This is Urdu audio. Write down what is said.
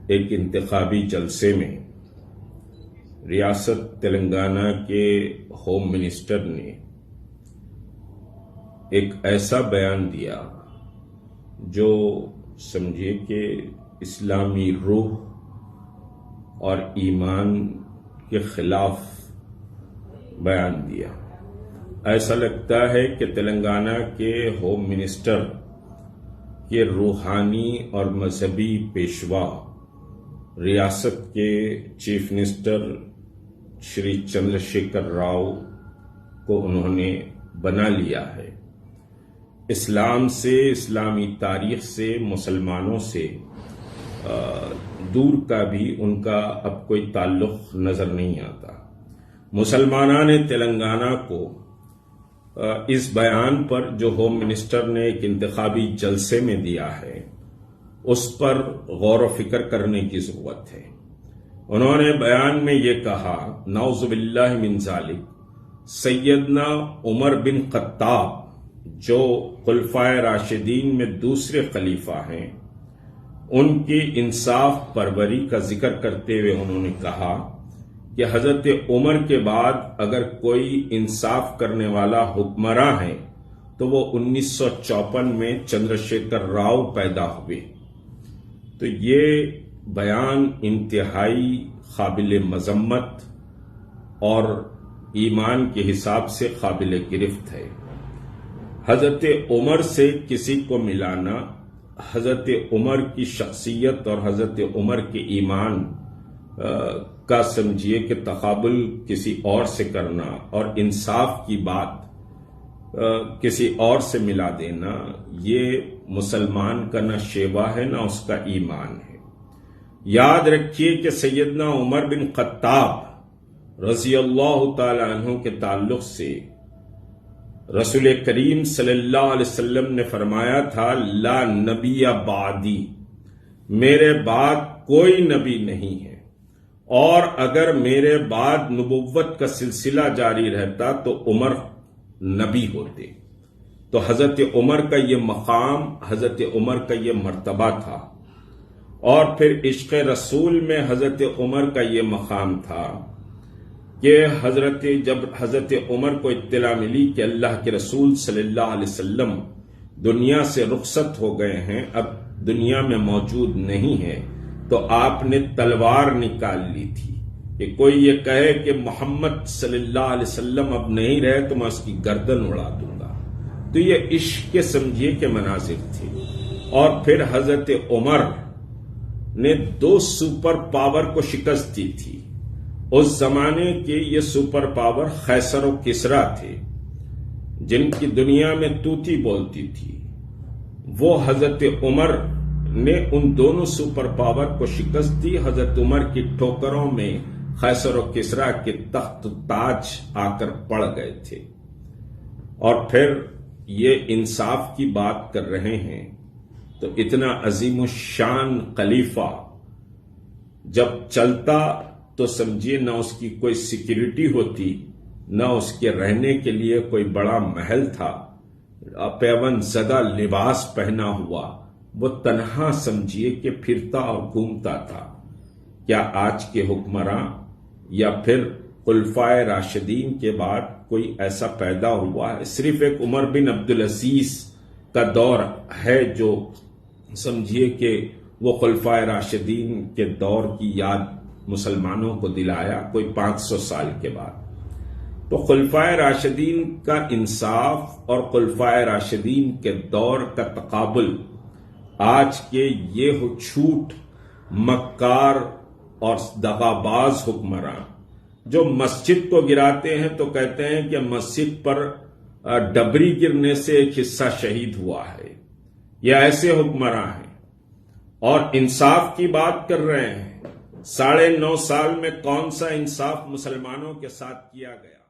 ایک انتخابی جلسے میں ریاست تلنگانہ کے ہوم منسٹر نے ایک ایسا بیان دیا جو سمجھے کہ اسلامی روح اور ایمان کے خلاف بیان دیا۔ ایسا لگتا ہے کہ تلنگانہ کے ہوم منسٹر کے روحانی اور مذہبی پیشوا ریاست کے چیف منسٹر شری چندر شیکھر راؤ کو انہوں نے بنا لیا ہے۔ اسلام سے، اسلامی تاریخ سے، مسلمانوں سے دور کا بھی ان کا اب کوئی تعلق نظر نہیں آتا۔ مسلمانان تلنگانہ کو اس بیان پر جو ہوم منسٹر نے ایک انتخابی جلسے میں دیا ہے اس پر غور و فکر کرنے کی ضرورت ہے۔ انہوں نے بیان میں یہ کہا، نعوذ باللہ من ذالک، سیدنا عمر بن خطاب جو خلفائے راشدین میں دوسرے خلیفہ ہیں، ان کی انصاف پروری کا ذکر کرتے ہوئے انہوں نے کہا کہ حضرت عمر کے بعد اگر کوئی انصاف کرنے والا حکمراں ہے تو وہ 1954 میں چندر شیکھر راؤ پیدا ہوئے۔ تو یہ بیان انتہائی قابل مذمت اور ایمان کے حساب سے قابل گرفت ہے۔ حضرت عمر سے کسی کو ملانا، حضرت عمر کی شخصیت اور حضرت عمر کے ایمان کا سمجھیے کہ تقابل کسی اور سے کرنا اور انصاف کی بات کسی اور سے ملا دینا، یہ مسلمان کا نہ شیوا ہے نہ اس کا ایمان ہے۔ یاد رکھیے کہ سیدنا عمر بن خطاب رضی اللہ تعالی عنہ کے تعلق سے رسول کریم صلی اللہ علیہ وسلم نے فرمایا تھا، لا نبی بعدی، میرے بعد کوئی نبی نہیں ہے، اور اگر میرے بعد نبوت کا سلسلہ جاری رہتا تو عمر نبی ہوتے۔ تو حضرت عمر کا یہ مقام، حضرت عمر کا یہ مرتبہ تھا، اور پھر عشق رسول میں حضرت عمر کا یہ مقام تھا کہ جب حضرت عمر کو اطلاع ملی کہ اللہ کے رسول صلی اللہ علیہ وسلم دنیا سے رخصت ہو گئے ہیں، اب دنیا میں موجود نہیں ہے، تو آپ نے تلوار نکال لی تھی کہ کوئی یہ کہے کہ محمد صلی اللہ علیہ وسلم اب نہیں رہے تو میں اس کی گردن اڑا دوں گا۔ تو یہ عشق کے سمجھیے کہ مناظر تھے۔ اور پھر حضرت عمر نے 2 سپر پاور کو شکست دی تھی۔ اس زمانے کے یہ سپر پاور قیصر و کسریٰ تھے، جن کی دنیا میں طوطی بولتی تھی۔ وہ حضرت عمر نے ان دونوں سپر پاور کو شکست دی۔ حضرت عمر کی ٹھوکروں میں قیصر و کسریٰ کے تخت و تاج آ کر پڑ گئے تھے۔ اور پھر یہ انصاف کی بات کر رہے ہیں تو اتنا عظیم الشان خلیفہ جب چلتا تو سمجھیے نہ اس کی کوئی سیکیورٹی ہوتی، نہ اس کے رہنے کے لیے کوئی بڑا محل تھا، پیون زدہ لباس پہنا ہوا وہ تنہا سمجھیے کہ پھرتا اور گھومتا تھا۔ کیا آج کے حکمراں یا پھر خلفائے راشدین کے بعد کوئی ایسا پیدا ہوا ہے؟ صرف ایک عمر بن عبدالعزیز کا دور ہے جو سمجھیے کہ وہ خلفائے راشدین کے دور کی یاد مسلمانوں کو دلایا کوئی 500 سال کے بعد۔ تو خلفائے راشدین کا انصاف اور خلفائے راشدین کے دور کا تقابل آج کے یہ جھوٹ مکار اور دغاباز حکمراں جو مسجد کو گراتے ہیں تو کہتے ہیں کہ مسجد پر ڈبری گرنے سے ایک حصہ شہید ہوا ہے، یہ ایسے حکمراں ہیں اور انصاف کی بات کر رہے ہیں۔ 9.5 سال میں کون سا انصاف مسلمانوں کے ساتھ کیا گیا؟